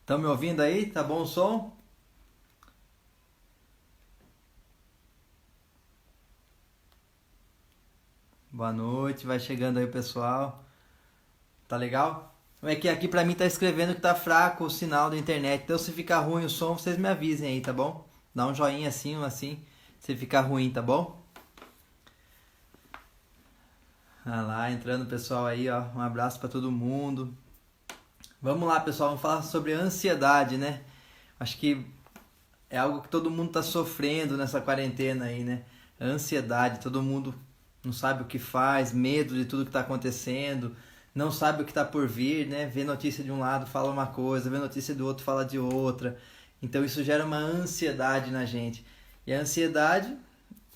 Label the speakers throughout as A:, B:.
A: Estão me ouvindo aí? Tá bom o som? Boa noite, vai chegando aí o pessoal. Tá legal? É que aqui pra mim tá escrevendo que tá fraco o sinal da internet. Então se ficar ruim o som, vocês me avisem aí, tá bom? Dá um joinha assim, se ficar ruim, tá bom? Ah lá, entrando o pessoal aí, ó. Um abraço pra todo mundo. Vamos lá, pessoal, vamos falar sobre ansiedade, né? Acho que é algo que todo mundo tá sofrendo nessa quarentena aí, né? Ansiedade, todo mundo não sabe o que faz, medo de tudo que tá acontecendo, não sabe o que tá por vir, né? Vê notícia de um lado, fala uma coisa, vê notícia do outro, fala de outra. Então isso gera uma ansiedade na gente. E a ansiedade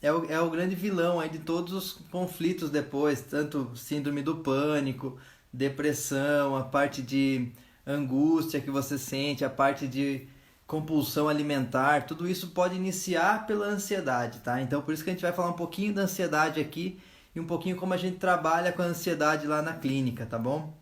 A: é o grande vilão aí de todos os conflitos depois, tanto síndrome do pânico, depressão, a parte de angústia que você sente, a parte de compulsão alimentar, tudo isso pode iniciar pela ansiedade, tá? Então por isso que a gente vai falar um pouquinho da ansiedade aqui e um pouquinho como a gente trabalha com a ansiedade lá na clínica, tá bom?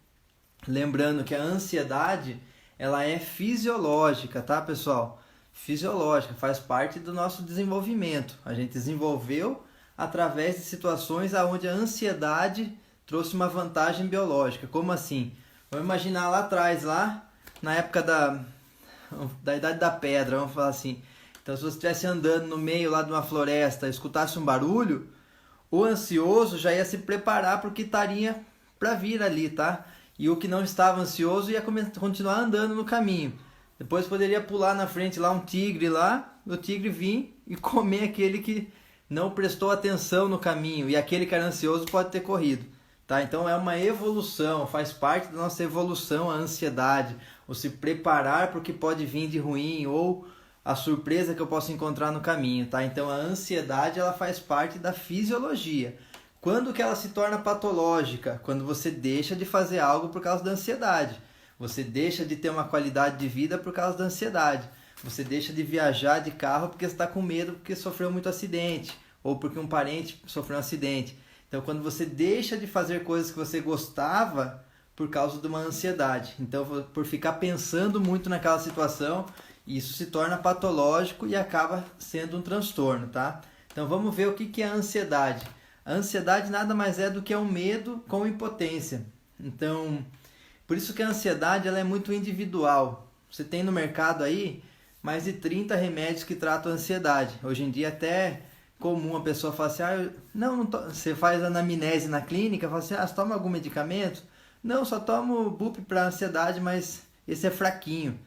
A: Lembrando que a ansiedade, ela é fisiológica, tá, pessoal? Fisiológica, faz parte do nosso desenvolvimento. A gente desenvolveu através de situações onde a ansiedade trouxe uma vantagem biológica. Como assim? Vamos imaginar lá atrás, lá na época da Idade da Pedra, vamos falar assim. Então, se você estivesse andando no meio lá de uma floresta, escutasse um barulho, o ansioso já ia se preparar para o que estaria para vir ali, tá? E o que não estava ansioso ia continuar andando no caminho. Depois poderia pular na frente lá um tigre lá, o tigre vir e comer aquele que não prestou atenção no caminho. E aquele que era ansioso pode ter corrido. Tá? Então é uma evolução, faz parte da nossa evolução a ansiedade, o se preparar para o que pode vir de ruim ou a surpresa que eu posso encontrar no caminho. Tá? Então a ansiedade ela faz parte da fisiologia. Quando que ela se torna patológica? Quando você deixa de fazer algo por causa da ansiedade. Você deixa de ter uma qualidade de vida por causa da ansiedade. Você deixa de viajar de carro porque você está com medo porque sofreu muito acidente ou porque um parente sofreu um acidente. Então, quando você deixa de fazer coisas que você gostava por causa de uma ansiedade. Então, por ficar pensando muito naquela situação, isso se torna patológico e acaba sendo um transtorno, tá? Então, vamos ver o que é a ansiedade. A ansiedade nada mais é do que um medo com impotência. Então, por isso que a ansiedade ela é muito individual. Você tem no mercado aí mais de 30 remédios que tratam a ansiedade. Hoje em dia até comum a pessoa falar assim, você faz anamnese na clínica, fala assim, você toma algum medicamento? Não, só tomo BUP para ansiedade, mas esse é fraquinho.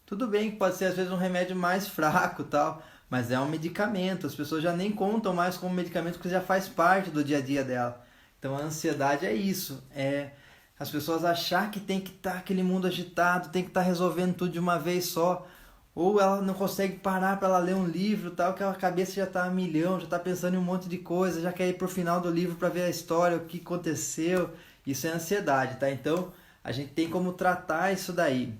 A: Tudo bem que pode ser às vezes um remédio mais fraco tal, mas é um medicamento. As pessoas já nem contam mais como medicamento porque já faz parte do dia a dia dela. Então a ansiedade é isso, é as pessoas achar que tem que estar aquele mundo agitado, tem que estar resolvendo tudo de uma vez só. Ou ela não consegue parar para ela ler um livro, tal, que a cabeça já está a milhão, já está pensando em um monte de coisa, já quer ir para o final do livro para ver a história, o que aconteceu. Isso é ansiedade, tá? Então, a gente tem como tratar isso daí.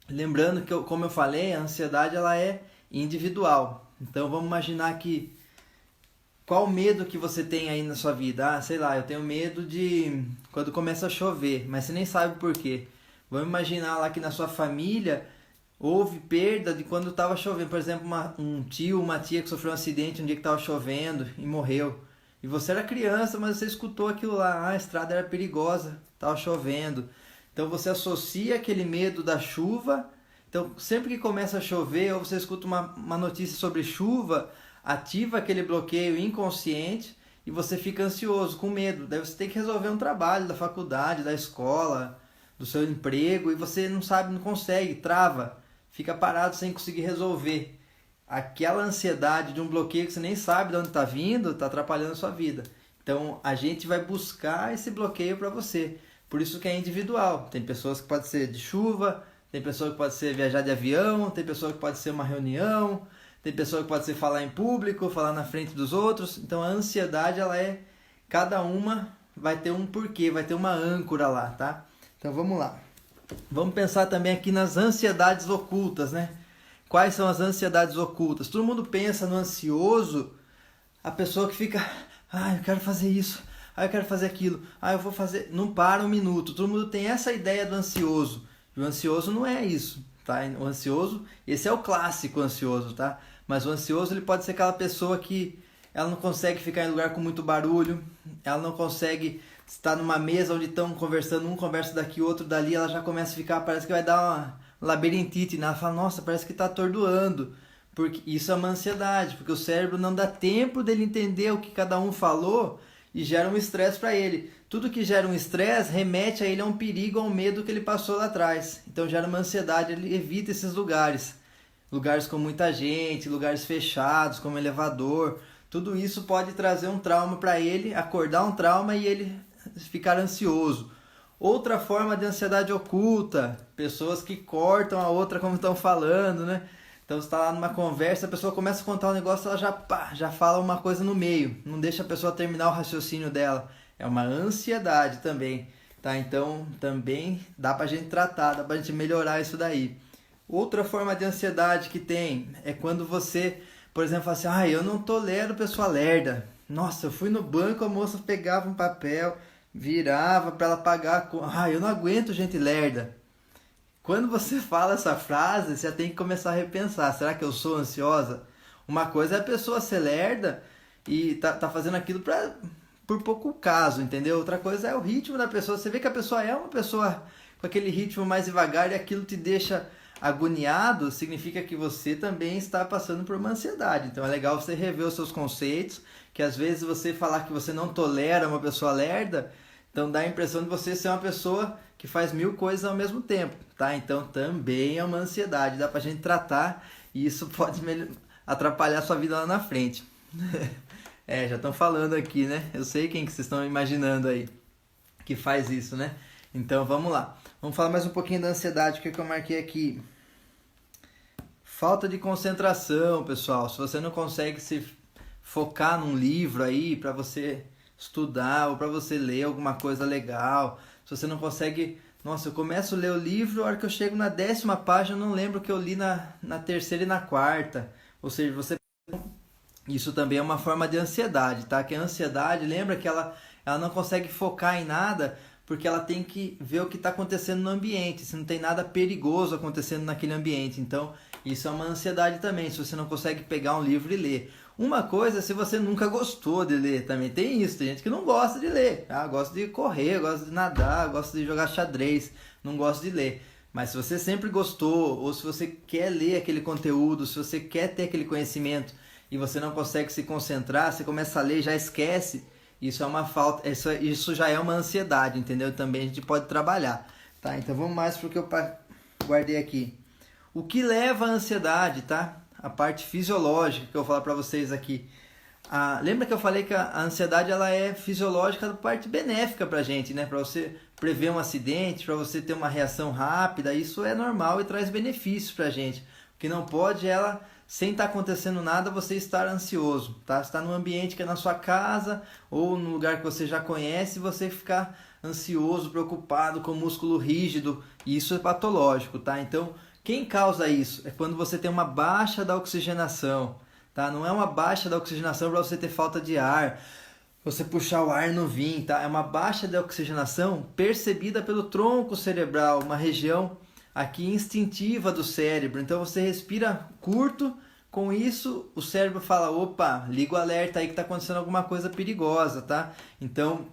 A: Lembrando que, como eu falei, a ansiedade ela é individual. Então, vamos imaginar que qual medo que você tem aí na sua vida? Ah, sei lá, eu tenho medo de quando começa a chover, mas você nem sabe por quê. Vamos imaginar lá que na sua família houve perda de quando estava chovendo. Por exemplo, um tio, uma tia que sofreu um acidente um dia que estava chovendo e morreu. E você era criança, mas você escutou aquilo lá. A estrada era perigosa, estava chovendo. Então você associa aquele medo da chuva. Então sempre que começa a chover ou você escuta uma notícia sobre chuva, ativa aquele bloqueio inconsciente e você fica ansioso, com medo. Daí você tem que resolver um trabalho da faculdade, da escola, do seu emprego e você não sabe, não consegue, trava. Fica parado sem conseguir resolver. Aquela ansiedade de um bloqueio que você nem sabe de onde está vindo, está atrapalhando a sua vida. Então, a gente vai buscar esse bloqueio para você. Por isso que é individual. Tem pessoas que pode ser de chuva, tem pessoa que pode ser viajar de avião, tem pessoa que pode ser uma reunião, tem pessoa que pode ser falar em público, falar na frente dos outros. Então, a ansiedade, ela é... Cada uma vai ter um porquê, vai ter uma âncora lá, tá? Então, vamos lá. Vamos pensar também aqui nas ansiedades ocultas, né? Quais são as ansiedades ocultas? Todo mundo pensa no ansioso, a pessoa que fica, eu quero fazer isso, eu quero fazer aquilo, eu vou fazer... Não para um minuto. Todo mundo tem essa ideia do ansioso. E o ansioso não é isso, tá? O ansioso, esse é o clássico ansioso, tá? Mas o ansioso, ele pode ser aquela pessoa que ela não consegue ficar em lugar com muito barulho, ela não consegue estar numa mesa onde estão conversando, um conversa daqui, outro dali, ela já começa a ficar, parece que vai dar uma labirintite, né? Ela fala, nossa, parece que está atordoando, porque isso é uma ansiedade, porque o cérebro não dá tempo dele entender o que cada um falou e gera um estresse para ele. Tudo que gera um estresse remete a ele a um perigo, a um medo que ele passou lá atrás. Então gera uma ansiedade, ele evita esses lugares. Lugares com muita gente, lugares fechados, como elevador. Tudo isso pode trazer um trauma para ele, acordar um trauma e ele ficar ansioso. Outra forma de ansiedade oculta, pessoas que cortam a outra como estão falando, né? Então você está lá numa conversa, a pessoa começa a contar um negócio, ela já fala uma coisa no meio, não deixa a pessoa terminar o raciocínio dela. É uma ansiedade também, tá? Então também dá pra gente tratar, dá pra gente melhorar isso daí. Outra forma de ansiedade que tem é quando você, por exemplo, fala assim, eu não tolero pessoa lerda. Nossa, eu fui no banco, a moça pegava um papel, virava para ela pagar, eu não aguento gente lerda. Quando você fala essa frase, você tem que começar a repensar, será que eu sou ansiosa? Uma coisa é a pessoa ser lerda e tá fazendo aquilo por pouco caso, entendeu? Outra coisa é o ritmo da pessoa. Você vê que a pessoa é uma pessoa com aquele ritmo mais devagar e aquilo te deixa agoniado, significa que você também está passando por uma ansiedade. Então é legal você rever os seus conceitos, que às vezes você falar que você não tolera uma pessoa lerda, então dá a impressão de você ser uma pessoa que faz 1000 coisas ao mesmo tempo, tá? Então também é uma ansiedade, dá pra gente tratar e isso pode atrapalhar a sua vida lá na frente. Já estão falando aqui, né? Eu sei quem que vocês estão imaginando aí que faz isso, né? Então vamos lá. Vamos falar mais um pouquinho da ansiedade, o que eu marquei aqui. Falta de concentração, pessoal. Se você não consegue se focar num livro aí para você estudar ou para você ler alguma coisa legal, se você não consegue... Nossa, eu começo a ler o livro, a hora que eu chego na 10ª página, eu não lembro o que eu li na terceira e na quarta. Ou seja, isso também é uma forma de ansiedade, tá? Que a ansiedade, lembra que ela não consegue focar em nada porque ela tem que ver o que está acontecendo no ambiente, se não tem nada perigoso acontecendo naquele ambiente. Então, isso é uma ansiedade também, se você não consegue pegar um livro e ler. Uma coisa é se você nunca gostou de ler, também tem isso, tem gente que não gosta de ler, gosta de correr, gosta de nadar, gosta de jogar xadrez, não gosta de ler. Mas se você sempre gostou, ou se você quer ler aquele conteúdo, se você quer ter aquele conhecimento e você não consegue se concentrar, você começa a ler e já esquece, isso é uma falta, isso já é uma ansiedade, entendeu? Também a gente pode trabalhar, tá? Então vamos mais para o que eu guardei aqui. O que leva à ansiedade, tá? A parte fisiológica que eu vou falar para vocês aqui. Lembra que eu falei que a ansiedade ela é fisiológica, da parte benéfica para a gente, né? Para você prever um acidente, para você ter uma reação rápida, isso é normal e traz benefícios para a gente. O que não pode é ela, sem estar acontecendo nada, você estar ansioso, tá? Você está num ambiente que é na sua casa ou num lugar que você já conhece, você ficar ansioso, preocupado, com o músculo rígido, e isso é patológico, tá? Então, quem causa isso? É quando você tem uma baixa da oxigenação, tá? Não é uma baixa da oxigenação para você ter falta de ar, você puxar o ar e não vir, tá? É uma baixa da oxigenação percebida pelo tronco cerebral, uma região aqui instintiva do cérebro. Então você respira curto, com isso o cérebro fala, opa, liga o alerta aí que está acontecendo alguma coisa perigosa, tá? Então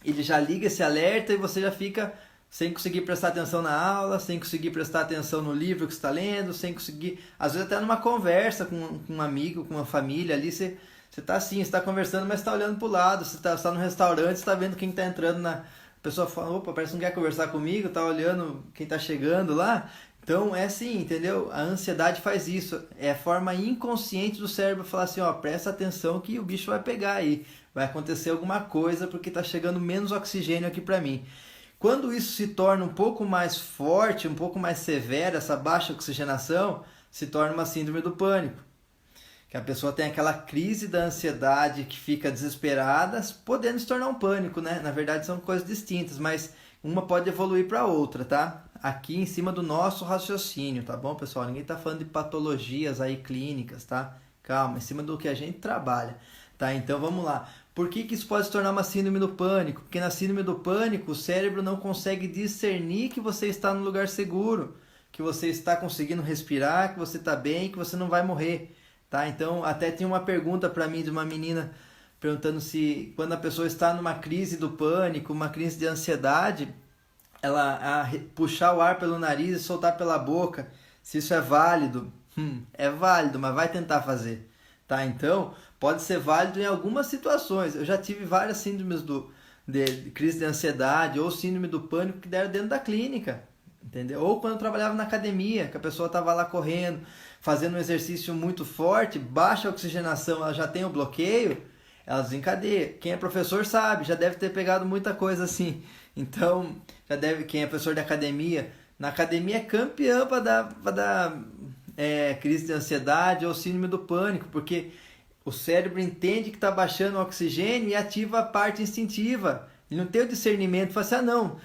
A: ele já liga esse alerta e você já fica sem conseguir prestar atenção na aula, sem conseguir prestar atenção no livro que você está lendo, sem conseguir, às vezes até numa conversa com um amigo, com uma família ali, você está assim, você está conversando, mas está olhando para o lado, você está no restaurante, você está vendo quem está entrando na... A pessoa fala, opa, parece que não quer conversar comigo, está olhando quem está chegando lá. Então é assim, entendeu? A ansiedade faz isso, é a forma inconsciente do cérebro falar assim, presta atenção que o bicho vai pegar aí, vai acontecer alguma coisa porque está chegando menos oxigênio aqui para mim. Quando isso se torna um pouco mais forte, um pouco mais severo, essa baixa oxigenação, se torna uma síndrome do pânico. Que a pessoa tem aquela crise da ansiedade que fica desesperada, podendo se tornar um pânico, né? Na verdade são coisas distintas, mas uma pode evoluir para outra, tá? Aqui em cima do nosso raciocínio, tá bom, pessoal? Ninguém tá falando de patologias aí clínicas, tá? Calma, em cima do que a gente trabalha, tá? Então vamos lá. Por que isso pode se tornar uma síndrome do pânico? Porque na síndrome do pânico o cérebro não consegue discernir que você está no lugar seguro. que você está conseguindo respirar, que você está bem, que você não vai morrer, tá? Então, até tinha uma pergunta para mim de uma menina perguntando se quando a pessoa está numa crise do pânico, uma crise de ansiedade, puxar o ar pelo nariz e soltar pela boca, se isso é válido. É válido, mas vai tentar fazer, tá? Então, pode ser válido em algumas situações. Eu já tive várias síndromes de crise de ansiedade ou síndrome do pânico que deram dentro da clínica, entendeu? Ou quando eu trabalhava na academia, que a pessoa estava lá correndo, fazendo um exercício muito forte, baixa a oxigenação, ela já tem o bloqueio, ela desencadeia. Quem é professor sabe, já deve ter pegado muita coisa assim. Então, quem é professor de academia, na academia é campeão para dar crise de ansiedade ou síndrome do pânico, porque o cérebro entende que está baixando o oxigênio e ativa a parte instintiva. Ele não tem o discernimento, fala assim, não,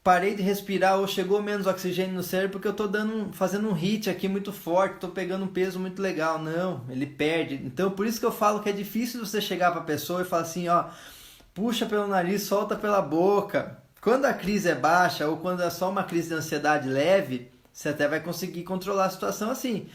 A: parei de respirar ou chegou menos oxigênio no cérebro porque eu estou fazendo um hit aqui muito forte, estou pegando um peso muito legal. Não, ele perde. Então, por isso que eu falo que é difícil você chegar para a pessoa e falar assim, puxa pelo nariz, solta pela boca. Quando a crise é baixa ou quando é só uma crise de ansiedade leve, você até vai conseguir controlar a situação assim.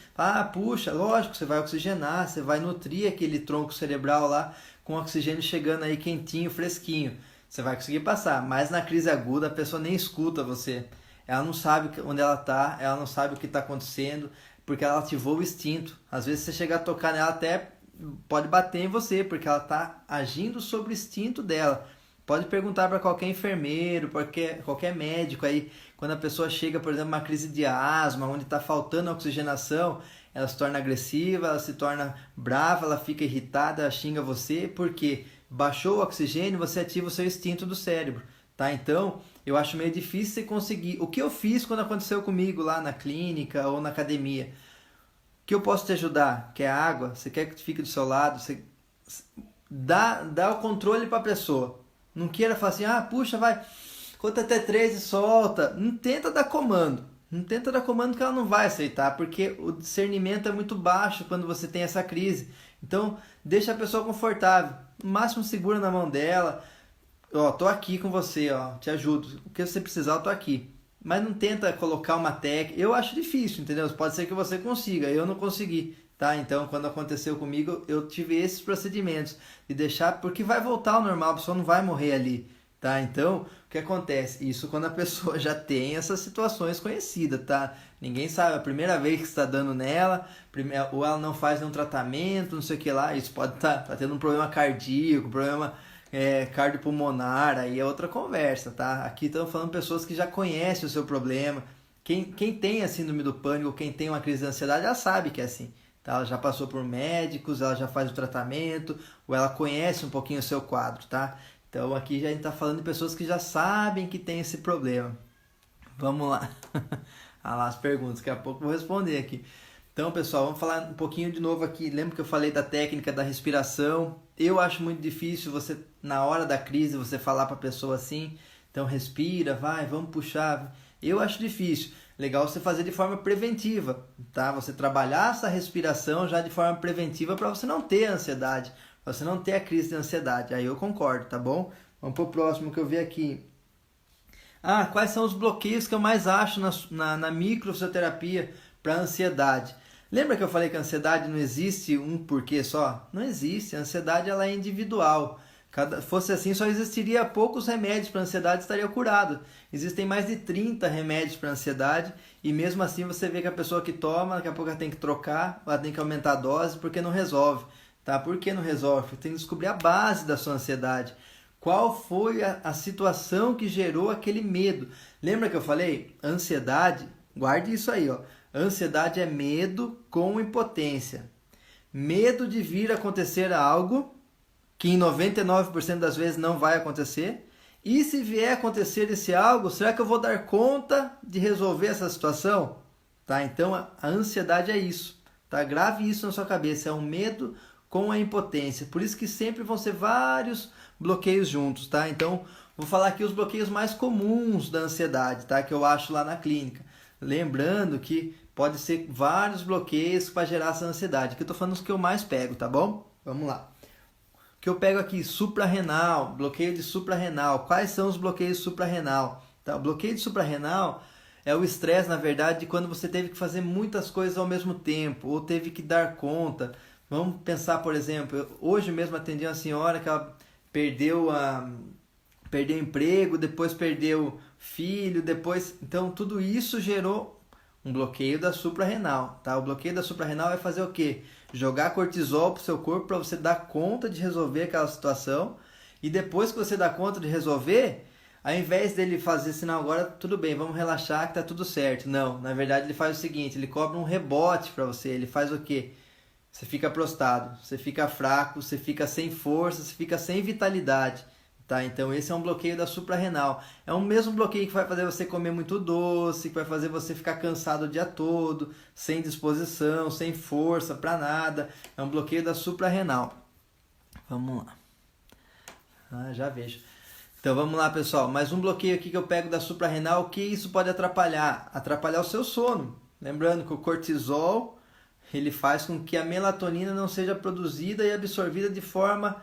A: Puxa, lógico, você vai oxigenar, você vai nutrir aquele tronco cerebral lá com oxigênio chegando aí quentinho, fresquinho. Você vai conseguir passar, mas na crise aguda a pessoa nem escuta você. Ela não sabe onde ela está, ela não sabe o que está acontecendo, porque ela ativou o instinto. Às vezes você chegar a tocar nela até pode bater em você, porque ela está agindo sobre o instinto dela. Pode perguntar para qualquer enfermeiro, qualquer médico aí, quando a pessoa chega, por exemplo, uma crise de asma, onde está faltando oxigenação, ela se torna agressiva, ela se torna brava, ela fica irritada, ela xinga você, porque baixou o oxigênio, você ativa o seu instinto do cérebro, tá? Então, eu acho meio difícil você conseguir. O que eu fiz quando aconteceu comigo lá na clínica ou na academia? Que eu posso te ajudar? Quer água? Você quer que fique do seu lado? Você dá o controle para a pessoa. Não queira falar assim, puxa, vai, conta até 3 e solta. Não tenta dar comando. Não tenta dar comando que ela não vai aceitar, porque o discernimento é muito baixo quando você tem essa crise. Então, deixa a pessoa confortável. No máximo, segura na mão dela. Tô aqui com você, te ajudo. O que você precisar, eu tô aqui. Mas não tenta colocar uma técnica. Eu acho difícil, entendeu? Pode ser que você consiga, eu não consegui, tá? Então, quando aconteceu comigo, eu tive esses procedimentos de deixar, porque vai voltar ao normal, a pessoa não vai morrer ali, tá? Então, o que acontece? Isso quando a pessoa já tem essas situações conhecidas, tá? Ninguém sabe, a primeira vez que está dando nela, ou ela não faz nenhum tratamento, não sei o que lá, isso pode estar tendo um problema cardíaco, problema cardiopulmonar, aí é outra conversa, tá? Aqui estamos falando de pessoas que já conhecem o seu problema. Quem tem a síndrome do pânico, quem tem uma crise de ansiedade, ela sabe que é assim. Tá? Ela já passou por médicos, ela já faz o tratamento, ou ela conhece um pouquinho o seu quadro, tá? Então aqui já a gente está falando de pessoas que já sabem que tem esse problema. Vamos lá. Olha lá as perguntas, daqui a pouco eu vou responder aqui. Então, pessoal, vamos falar um pouquinho de novo aqui. Lembra que eu falei da técnica da respiração? Eu acho muito difícil você, na hora da crise, você falar para a pessoa assim. Então, respira, vamos puxar. Eu acho difícil. Legal você fazer de forma preventiva, tá? Você trabalhar essa respiração já de forma preventiva para você não ter ansiedade, para você não ter a crise de ansiedade. Aí eu concordo, tá bom? Vamos pro próximo que eu vi aqui. Quais são os bloqueios que eu mais acho na microfisioterapia para ansiedade? Lembra que eu falei que a ansiedade não existe um porquê só? Não existe, a ansiedade ela é individual. Fosse assim, só existiria poucos remédios para ansiedade e estaria curado. Existem mais de 30 remédios para ansiedade e mesmo assim você vê que a pessoa que toma, daqui a pouco ela tem que trocar, ela tem que aumentar a dose porque não resolve. Tá? Por que não resolve? Tem que descobrir a base da sua ansiedade. Qual foi a situação que gerou aquele medo? Lembra que eu falei? Ansiedade, guarde isso aí, Ansiedade é medo com impotência. Medo de vir acontecer algo que em 99% das vezes não vai acontecer. E se vier acontecer esse algo, será que eu vou dar conta de resolver essa situação? Tá? Então a ansiedade é isso. Tá? Grave isso na sua cabeça. É um medo com a impotência. Por isso que sempre vão ser vários bloqueios juntos. Tá? Então vou falar aqui os bloqueios mais comuns da ansiedade, tá? Que eu acho lá na clínica. Lembrando que pode ser vários bloqueios para gerar essa ansiedade. Aqui eu estou falando os que eu mais pego, tá bom? Vamos lá. O que eu pego aqui, suprarrenal, bloqueio de suprarrenal. Quais são os bloqueios suprarrenal? Tá? O bloqueio de suprarrenal É o estresse, na verdade, de quando você teve que fazer muitas coisas ao mesmo tempo, ou teve que dar conta. Vamos pensar, por exemplo, hoje mesmo atendi uma senhora que ela perdeu emprego, depois perdeu filho, depois... Então, tudo isso gerou um bloqueio da suprarrenal, tá? O bloqueio da suprarrenal vai fazer o quê? Jogar cortisol pro seu corpo para você dar conta de resolver aquela situação. E depois que você dá conta de resolver, ao invés dele fazer sinal agora, tudo bem, vamos relaxar que tá tudo certo. Não, na verdade ele faz o seguinte, ele cobra um rebote para você. Ele faz o quê? Você fica prostrado, você fica fraco, você fica sem força, você fica sem vitalidade. Tá? Então esse é um bloqueio da suprarrenal. É o mesmo bloqueio que vai fazer você comer muito doce, que vai fazer você ficar cansado o dia todo, sem disposição, sem força para nada. É um bloqueio da suprarrenal. Vamos lá. Já vejo. Então vamos lá, pessoal. Mais um bloqueio aqui que eu pego da suprarrenal. O que isso pode atrapalhar? Atrapalhar o seu sono. Lembrando que o cortisol ele faz com que a melatonina não seja produzida e absorvida de forma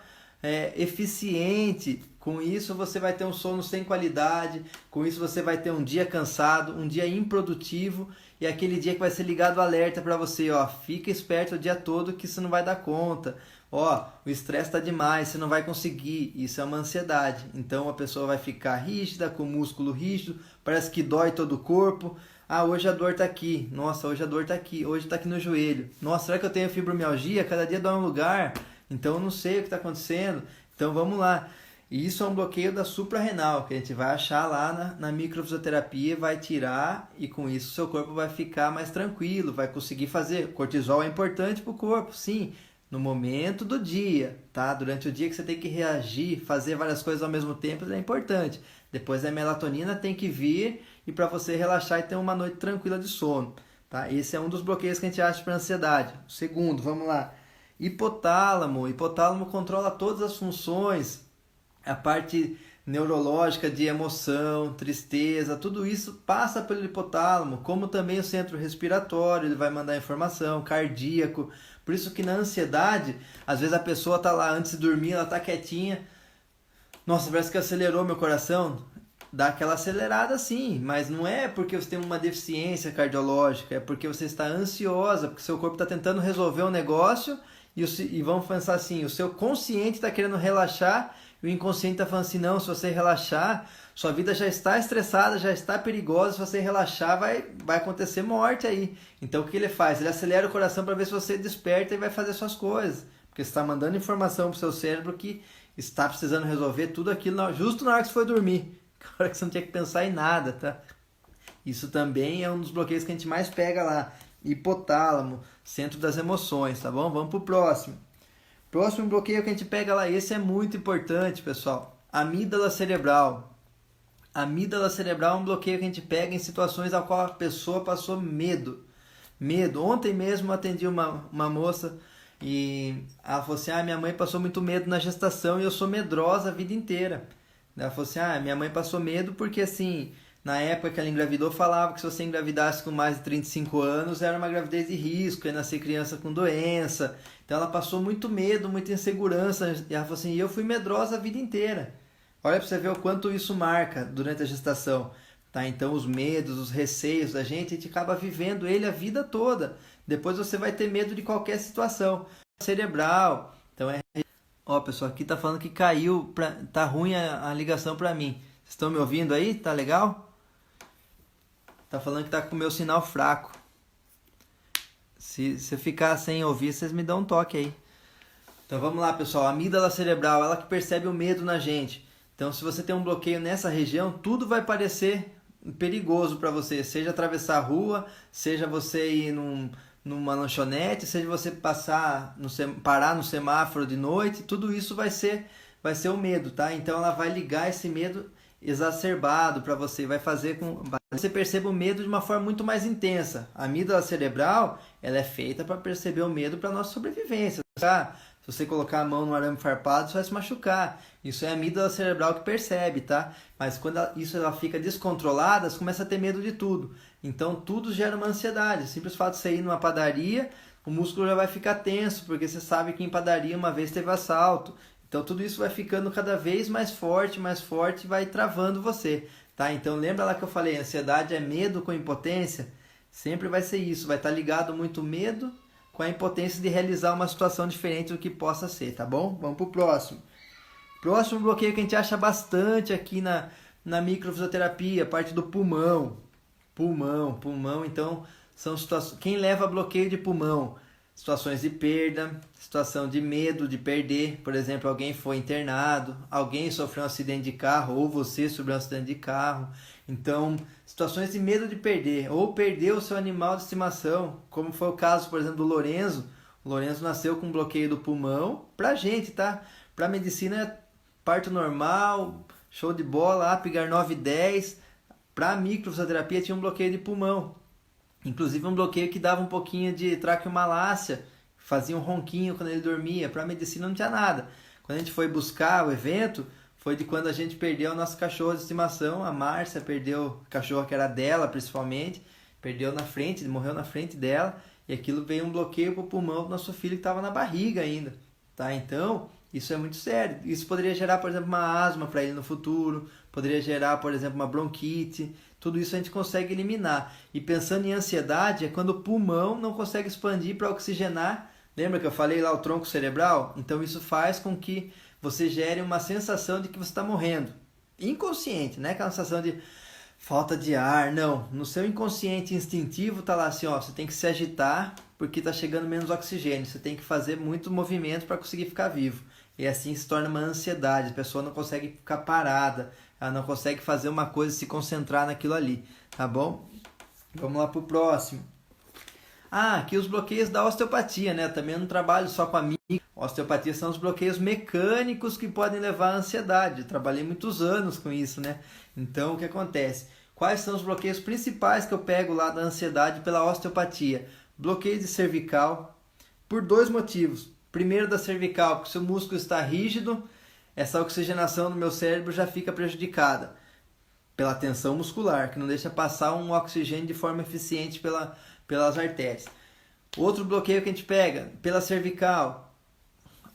A: eficiente. Com isso você vai ter um sono sem qualidade. Com isso você vai ter um dia cansado, um dia improdutivo e aquele dia que vai ser ligado o alerta para você, ó, fica esperto o dia todo que você não vai dar conta. Ó, o estresse está demais, você não vai conseguir. Isso é uma ansiedade. Então a pessoa vai ficar rígida, com o músculo rígido, parece que dói todo o corpo. Ah, hoje a dor está aqui. Nossa, hoje a dor está aqui. Hoje está aqui no joelho. Nossa, será que eu tenho fibromialgia? Cada dia dói um lugar. Então eu não sei o que está acontecendo. Então vamos lá. E isso é um bloqueio da suprarrenal, que a gente vai achar lá na microfisioterapia, vai tirar e com isso o seu corpo vai ficar mais tranquilo, vai conseguir fazer. Cortisol é importante para o corpo, sim. No momento do dia, tá? Durante o dia que você tem que reagir, fazer várias coisas ao mesmo tempo, é importante. Depois a melatonina tem que vir e para você relaxar e ter uma noite tranquila de sono, tá? Esse é um dos bloqueios que a gente acha para ansiedade. O segundo, vamos lá. Hipotálamo. Hipotálamo controla todas as funções, a parte neurológica de emoção, tristeza, tudo isso passa pelo hipotálamo, como também o centro respiratório, ele vai mandar informação, cardíaco. Por isso que na ansiedade, às vezes a pessoa está lá antes de dormir, ela está quietinha. Nossa, parece que acelerou meu coração. Dá aquela acelerada sim, mas não é porque você tem uma deficiência cardiológica, é porque você está ansiosa, porque seu corpo está tentando resolver um negócio e vamos pensar assim, o seu consciente está querendo relaxar e o inconsciente está falando assim, não, se você relaxar, sua vida já está estressada, já está perigosa, se você relaxar vai acontecer morte aí. Então o que ele faz? Ele acelera o coração para ver se você desperta e vai fazer suas coisas, porque você está mandando informação para o seu cérebro que está precisando resolver tudo aquilo justo na hora que você foi dormir, na hora que você não tinha que pensar em nada, tá? Isso também é um dos bloqueios que a gente mais pega lá, hipotálamo, centro das emoções, tá bom? Vamos pro próximo. Próximo bloqueio que a gente pega lá, esse é muito importante, pessoal. Amígdala cerebral. Amígdala cerebral é um bloqueio que a gente pega em situações a qual a pessoa passou medo. Medo. Ontem mesmo eu atendi uma moça e ela falou assim, minha mãe passou muito medo na gestação e eu sou medrosa a vida inteira. Ela falou assim, minha mãe passou medo porque assim, na época que ela engravidou falava que se você engravidasse com mais de 35 anos era uma gravidez de risco, ia nascer criança com doença. Então ela passou muito medo, muita insegurança. E ela falou assim, eu fui medrosa a vida inteira. Olha para você ver o quanto isso marca durante a gestação. Tá? Então os medos, os receios da gente, a gente acaba vivendo ele a vida toda. Depois você vai ter medo de qualquer situação. Cerebral. Então pessoal, aqui tá falando que caiu, tá ruim a ligação para mim. Vocês estão me ouvindo aí? Tá legal? Tá falando que tá com o meu sinal fraco. Se eu ficar sem ouvir, vocês me dão um toque aí. Então vamos lá, pessoal. A amígdala cerebral, ela que percebe o medo na gente. Então se você tem um bloqueio nessa região, tudo vai parecer perigoso para você. Seja atravessar a rua, seja você ir numa lanchonete, seja você parar no semáforo de noite, tudo isso vai ser o medo, tá? Então ela vai ligar esse medo exacerbado para você, vai fazer com que você perceba o medo de uma forma muito mais intensa. A amígdala cerebral, ela é feita para perceber o medo para nossa sobrevivência. Tá? Se você colocar a mão no arame farpado, você vai se machucar. Isso é a amígdala cerebral que percebe, tá? Mas quando ela fica descontrolada, você começa a ter medo de tudo. Então tudo gera uma ansiedade. O simples fato de você ir numa padaria, o músculo já vai ficar tenso, porque você sabe que em padaria uma vez teve assalto. Então tudo isso vai ficando cada vez mais forte e vai travando você. tá? Então lembra lá que eu falei, ansiedade é medo com impotência? Sempre vai ser isso, vai estar ligado muito medo com a impotência de realizar uma situação diferente do que possa ser, tá bom? Vamos pro próximo. Próximo bloqueio que a gente acha bastante aqui na microfisioterapia, parte do pulmão. Pulmão, então são situações. Quem leva bloqueio de pulmão? Situações de perda, situação de medo de perder, por exemplo, alguém foi internado, alguém sofreu um acidente de carro ou você sofreu um acidente de carro. Então, situações de medo de perder ou perder o seu animal de estimação, como foi o caso, por exemplo, do Lorenzo. O Lorenzo nasceu com bloqueio do pulmão, pra gente, tá? Pra medicina é parto normal, show de bola, Apgar 9 e 10. Pra microfisioterapia tinha um bloqueio de pulmão. Inclusive um bloqueio que dava um pouquinho de traqueomalácia, fazia um ronquinho quando ele dormia. Para a medicina não tinha nada. Quando a gente foi buscar o evento, foi de quando a gente perdeu o nosso cachorro de estimação. A Márcia perdeu a cachorra que era dela, principalmente. Perdeu na frente, morreu na frente dela. E aquilo veio um bloqueio para o pulmão do nosso filho que estava na barriga ainda. Tá? Então, isso é muito sério. Isso poderia gerar, por exemplo, uma asma para ele no futuro. Poderia gerar, por exemplo, uma bronquite. Tudo isso a gente consegue eliminar. E pensando em ansiedade, é quando o pulmão não consegue expandir para oxigenar. Lembra que eu falei lá o tronco cerebral? Então isso faz com que você gere uma sensação de que você está morrendo. Inconsciente, não é aquela sensação de falta de ar, não. No seu inconsciente instintivo está lá assim, ó, você tem que se agitar porque está chegando menos oxigênio. Você tem que fazer muito movimento para conseguir ficar vivo. E assim se torna uma ansiedade. A pessoa não consegue ficar parada. Ela não consegue fazer uma coisa e se concentrar naquilo ali, tá bom? Vamos lá pro próximo. Aqui os bloqueios da osteopatia, né? Também não trabalho só com a minha. Osteopatia são os bloqueios mecânicos que podem levar à ansiedade. Eu trabalhei muitos anos com isso, né? Então, o que acontece? Quais são os bloqueios principais que eu pego lá da ansiedade pela osteopatia? Bloqueio de cervical, por 2 motivos. Primeiro da cervical, porque se o músculo está rígido, essa oxigenação no meu cérebro já fica prejudicada pela tensão muscular, que não deixa passar um oxigênio de forma eficiente pelas artérias. Outro bloqueio que a gente pega, pela cervical,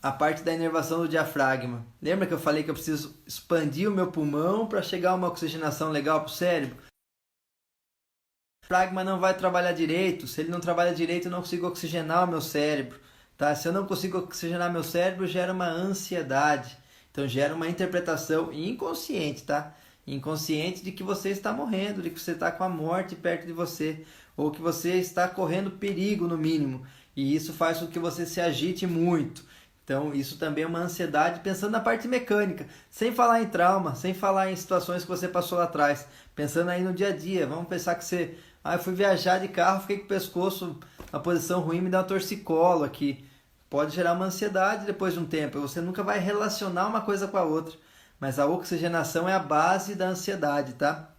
A: a parte da inervação do diafragma. Lembra que eu falei que eu preciso expandir o meu pulmão para chegar a uma oxigenação legal para o cérebro? O diafragma não vai trabalhar direito. Se ele não trabalha direito, eu não consigo oxigenar o meu cérebro. Tá? Se eu não consigo oxigenar meu cérebro, gera uma ansiedade. Então gera uma interpretação inconsciente, tá? Inconsciente de que você está morrendo, de que você está com a morte perto de você, ou que você está correndo perigo no mínimo. E isso faz com que você se agite muito. Então isso também é uma ansiedade pensando na parte mecânica, sem falar em trauma, sem falar em situações que você passou lá atrás. Pensando aí no dia a dia, vamos pensar que você... eu fui viajar de carro, fiquei com o pescoço na posição ruim, me dá um torcicolo aqui. Pode gerar uma ansiedade depois de um tempo. Você nunca vai relacionar uma coisa com a outra. Mas a oxigenação é a base da ansiedade, tá?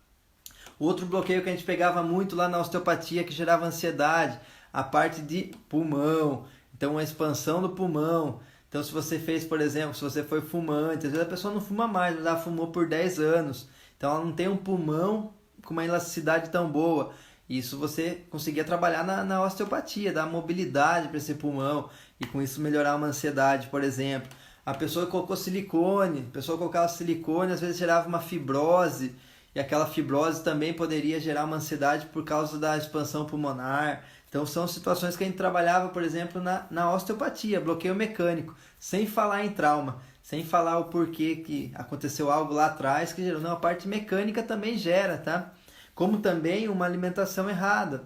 A: Outro bloqueio que a gente pegava muito lá na osteopatia que gerava ansiedade, a parte de pulmão. Então a expansão do pulmão. Então se você fez, por exemplo, se você foi fumante, às vezes a pessoa não fuma mais, mas ela fumou por 10 anos. Então ela não tem um pulmão com uma elasticidade tão boa. Isso você conseguia trabalhar na osteopatia, dar mobilidade para esse pulmão e com isso melhorar uma ansiedade, por exemplo. A pessoa colocou silicone, a pessoa colocava silicone, às vezes gerava uma fibrose, e aquela fibrose também poderia gerar uma ansiedade por causa da expansão pulmonar. Então são situações que a gente trabalhava, por exemplo, na osteopatia, bloqueio mecânico, sem falar em trauma, sem falar o porquê que aconteceu algo lá atrás que gerou. Não, a parte mecânica também gera, tá? Como também uma alimentação errada.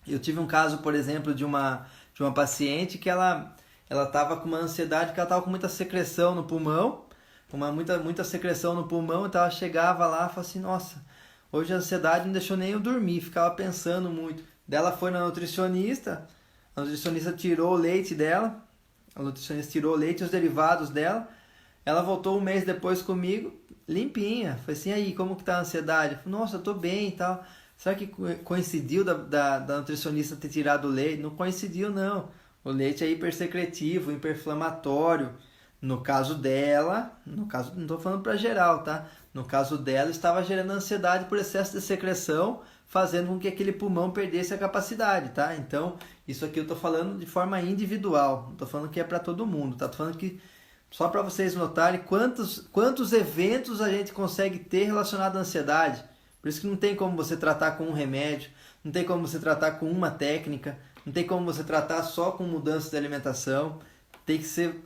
A: Eu tive um caso, por exemplo, de uma paciente que ela estava com uma ansiedade, que ela estava com muita secreção no pulmão, muita secreção no pulmão, então ela chegava lá e falava assim, nossa, hoje a ansiedade não deixou nem eu dormir, ficava pensando muito. Daí ela foi na nutricionista, a nutricionista tirou o leite dela, a nutricionista tirou o leite e os derivados dela, ela voltou um mês depois comigo, limpinha. Falei assim, aí, como que tá a ansiedade? Eu falei, nossa, eu tô bem e tal. Será que coincidiu da nutricionista ter tirado o leite? Não coincidiu, não. O leite é hipersecretivo, hiper-inflamatório. No caso dela, não estou falando para geral, tá? No caso dela, estava gerando ansiedade por excesso de secreção, fazendo com que aquele pulmão perdesse a capacidade, tá? Então, isso aqui eu estou falando de forma individual. Não estou falando que é para todo mundo, tá? Estou falando que só para vocês notarem quantos eventos a gente consegue ter relacionado à ansiedade. Por isso que não tem como você tratar com um remédio, não tem como você tratar com uma técnica, não tem como você tratar só com mudança de alimentação.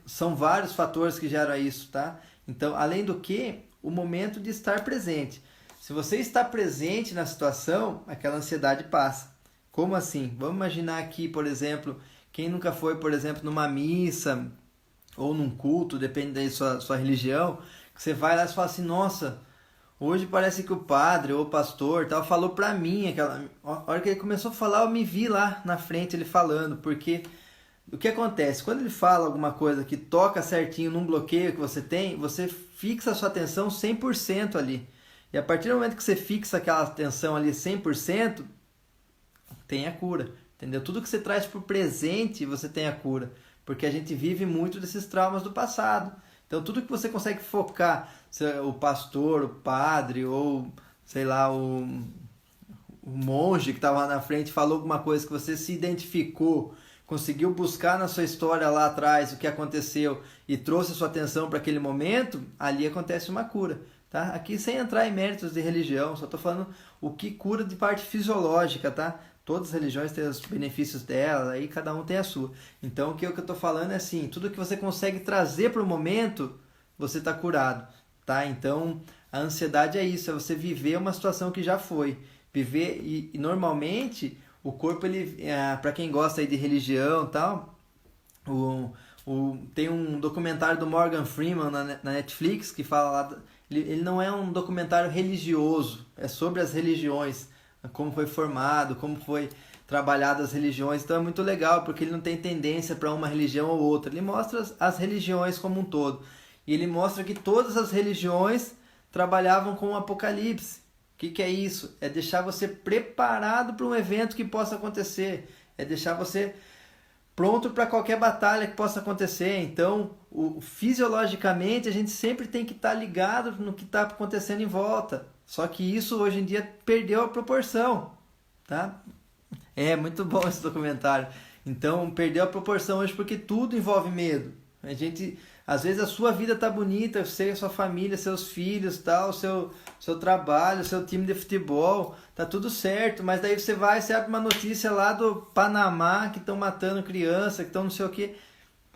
A: São vários fatores que geram isso, tá? Então, além do que, o momento de estar presente. Se você está presente na situação, aquela ansiedade passa. Como assim? Vamos imaginar aqui, por exemplo, quem nunca foi, por exemplo, numa missa ou num culto, depende da sua religião, que você vai lá e fala assim, nossa, hoje parece que o padre ou o pastor tal, falou pra mim, a hora que ele começou a falar, eu me vi lá na frente ele falando, porque o que acontece? Quando ele fala alguma coisa que toca certinho num bloqueio que você tem, você fixa a sua atenção 100% ali. E a partir do momento que você fixa aquela atenção ali 100%, tem a cura. Entendeu? Tudo que você traz para o presente, você tem a cura. Porque a gente vive muito desses traumas do passado. Então, tudo que você consegue focar, o pastor, o padre, ou, sei lá, o monge que estava lá na frente falou alguma coisa que você se identificou, conseguiu buscar na sua história lá atrás o que aconteceu e trouxe a sua atenção para aquele momento, ali acontece uma cura. Tá? Aqui sem entrar em méritos de religião, só estou falando o que cura de parte fisiológica, tá? Todas as religiões têm os benefícios dela, aí cada um tem a sua. Então o que eu estou falando é assim, tudo que você consegue trazer para o momento, você está curado, tá? Então a ansiedade é isso, é você viver uma situação que já foi. Viver, e normalmente o corpo, para quem gosta aí de religião e tal, tem um documentário do Morgan Freeman na Netflix que fala lá, ele não é um documentário religioso, é sobre as religiões, como foi formado, como foi trabalhado as religiões. Então é muito legal, porque ele não tem tendência para uma religião ou outra. Ele mostra as religiões como um todo. E ele mostra que todas as religiões trabalhavam com o Apocalipse. O que é isso? É deixar você preparado para um evento que possa acontecer. É deixar você pronto para qualquer batalha que possa acontecer. Então, fisiologicamente, a gente sempre tem que estar ligado no que está acontecendo em volta. Só que isso, hoje em dia, perdeu a proporção. Tá? É muito bom esse documentário. Então, perdeu a proporção hoje porque tudo envolve medo. Às vezes a sua vida tá bonita, você, a sua família, seus filhos, tal, seu trabalho, seu time de futebol, tá tudo certo, mas daí você abre uma notícia lá do Panamá que estão matando criança, que estão não sei o que.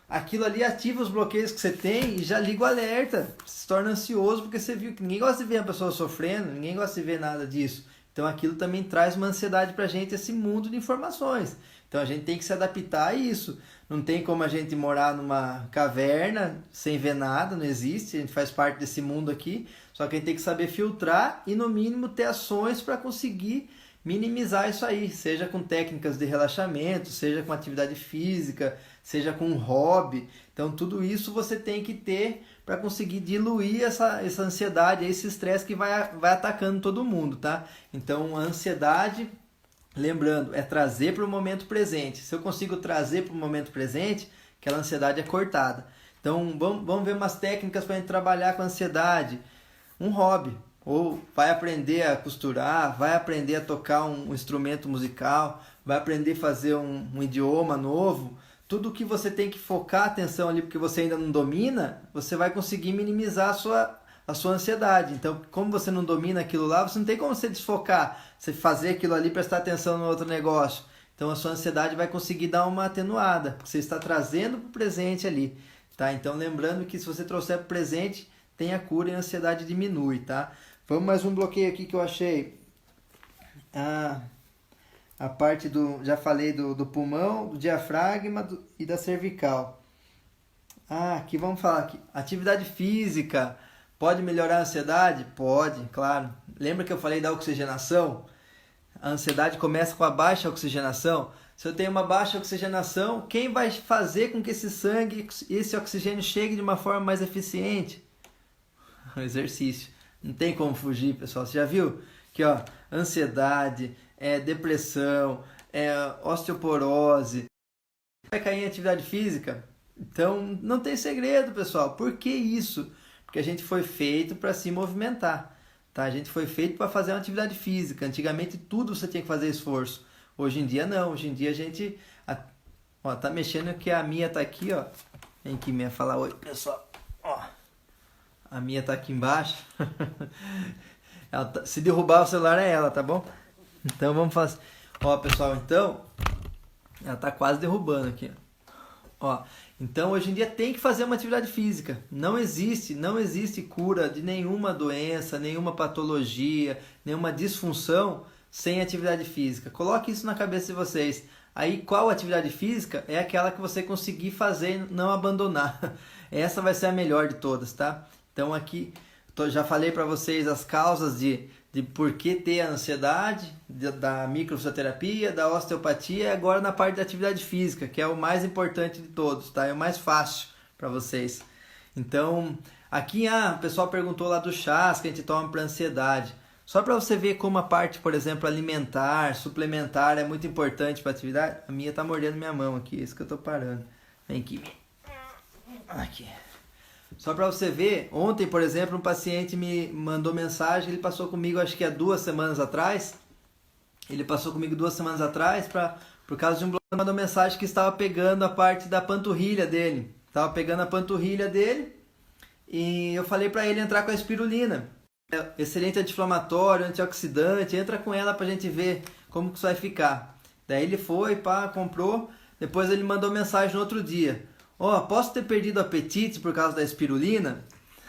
A: Aquilo ali ativa os bloqueios que você tem e já liga o alerta. Você se torna ansioso porque você viu que ninguém gosta de ver a pessoa sofrendo, ninguém gosta de ver nada disso. Então aquilo também traz uma ansiedade pra gente, esse mundo de informações. Então a gente tem que se adaptar a isso. Não tem como a gente morar numa caverna sem ver nada, não existe. A gente faz parte desse mundo aqui. Só que a gente tem que saber filtrar e, no mínimo, ter ações para conseguir minimizar isso aí. Seja com técnicas de relaxamento, seja com atividade física, seja com um hobby. Então tudo isso você tem que ter para conseguir diluir essa ansiedade, esse estresse que vai atacando todo mundo, tá? Então a ansiedade, lembrando, é trazer para o momento presente. Se eu consigo trazer para o momento presente, aquela ansiedade é cortada. Então vamos ver umas técnicas para a gente trabalhar com a ansiedade. Um hobby, ou vai aprender a costurar, vai aprender a tocar um instrumento musical, vai aprender a fazer um idioma novo. Tudo que você tem que focar a atenção ali porque você ainda não domina, você vai conseguir minimizar a sua ansiedade. Então, como você não domina aquilo lá, você não tem como você desfocar, você fazer aquilo ali, prestar atenção no outro negócio. Então, a sua ansiedade vai conseguir dar uma atenuada, porque você está trazendo para o presente ali. Tá? Então, lembrando que se você trouxer para o presente, tem a cura e a ansiedade diminui. Tá? Vamos mais um bloqueio aqui que eu achei. A parte já falei do pulmão, do diafragma e da cervical. Aqui vamos falar aqui. Atividade física pode melhorar a ansiedade? Pode, claro. Lembra que eu falei da oxigenação? A ansiedade começa com a baixa oxigenação. Se eu tenho uma baixa oxigenação, quem vai fazer com que esse oxigênio chegue de uma forma mais eficiente? O exercício. Não tem como fugir, pessoal. Você já viu? Aqui, ó, ansiedade, depressão, osteoporose. Vai cair em atividade física? Então, não tem segredo, pessoal. Por que isso? Porque a gente foi feito para se movimentar. Tá? A gente foi feito para fazer uma atividade física. Antigamente, tudo você tinha que fazer esforço. Hoje em dia, não. Hoje em dia, a gente... Ó, tá mexendo que a Mia tá aqui, ó. Vem aqui, Mia, falar oi, pessoal. Ó, a minha tá aqui embaixo. Se derrubar o celular é ela, tá bom? Então vamos fazer. Ó, pessoal, então ela tá quase derrubando aqui. Ó, então hoje em dia tem que fazer uma atividade física. Não existe cura de nenhuma doença, nenhuma patologia, nenhuma disfunção sem atividade física. Coloque isso na cabeça de vocês. Aí qual atividade física? É aquela que você conseguir fazer e não abandonar. Essa vai ser a melhor de todas, tá? Então aqui já falei para vocês as causas de por que ter a ansiedade, da microfisioterapia, da osteopatia, e agora na parte da atividade física, que é o mais importante de todos, tá? É o mais fácil para vocês. Então, aqui o pessoal perguntou lá dos chás que a gente toma para ansiedade. Só para você ver como a parte, por exemplo, alimentar, suplementar é muito importante para a atividade. A minha tá mordendo minha mão aqui, isso que eu tô parando. Vem aqui. Aqui. Só para você ver, ontem, por exemplo, um paciente me mandou mensagem, ele passou comigo acho que há 2 semanas atrás. Ele passou comigo 2 semanas atrás por causa de um bloqueio, mandou mensagem que estava pegando a parte da panturrilha dele. Estava pegando a panturrilha dele e eu falei para ele entrar com a espirulina. É excelente anti-inflamatório, antioxidante, entra com ela pra gente ver como que isso vai ficar. Daí ele foi, comprou, depois ele mandou mensagem no outro dia. Posso ter perdido o apetite por causa da espirulina?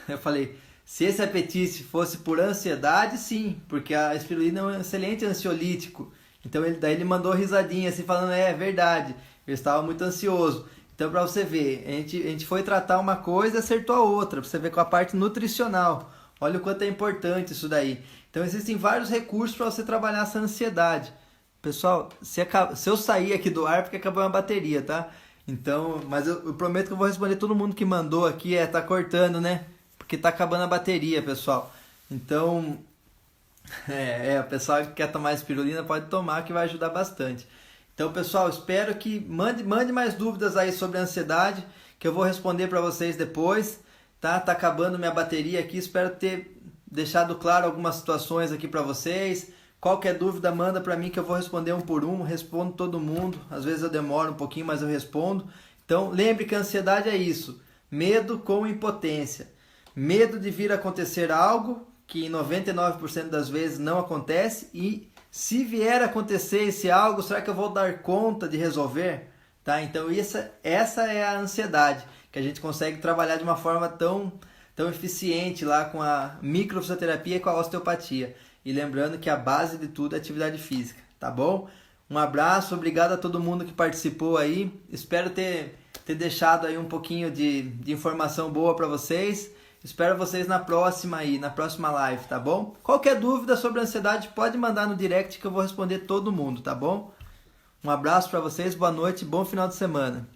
A: Eu falei, se esse apetite fosse por ansiedade, sim, porque a espirulina é um excelente ansiolítico. Então daí ele mandou risadinha assim, falando, é verdade, eu estava muito ansioso. Então para você ver, a gente foi tratar uma coisa e acertou a outra, pra você ver com a parte nutricional. Olha o quanto é importante isso daí. Então existem vários recursos para você trabalhar essa ansiedade. Pessoal, se eu sair aqui do ar, porque acabou a bateria, tá? Então, mas eu prometo que eu vou responder todo mundo que mandou aqui, tá cortando, né? Porque tá acabando a bateria, pessoal. Então, o pessoal que quer tomar espirulina pode tomar, que vai ajudar bastante. Então, pessoal, espero que mande mais dúvidas aí sobre a ansiedade, que eu vou responder para vocês depois. Tá acabando minha bateria aqui, espero ter deixado claro algumas situações aqui para vocês. Qualquer dúvida, manda para mim que eu vou responder um por um, respondo todo mundo. Às vezes eu demoro um pouquinho, mas eu respondo. Então, lembre que a ansiedade é isso, medo com impotência. Medo de vir a acontecer algo que em 99% das vezes não acontece e se vier a acontecer esse algo, será que eu vou dar conta de resolver? Tá? Então, essa é a ansiedade, que a gente consegue trabalhar de uma forma tão eficiente lá com a microfisioterapia e com a osteopatia. E lembrando que a base de tudo é atividade física, tá bom? Um abraço, obrigado a todo mundo que participou aí. Espero ter deixado aí um pouquinho de informação boa para vocês. Espero vocês na próxima live, tá bom? Qualquer dúvida sobre a ansiedade pode mandar no direct que eu vou responder todo mundo, tá bom? Um abraço para vocês, boa noite, bom final de semana.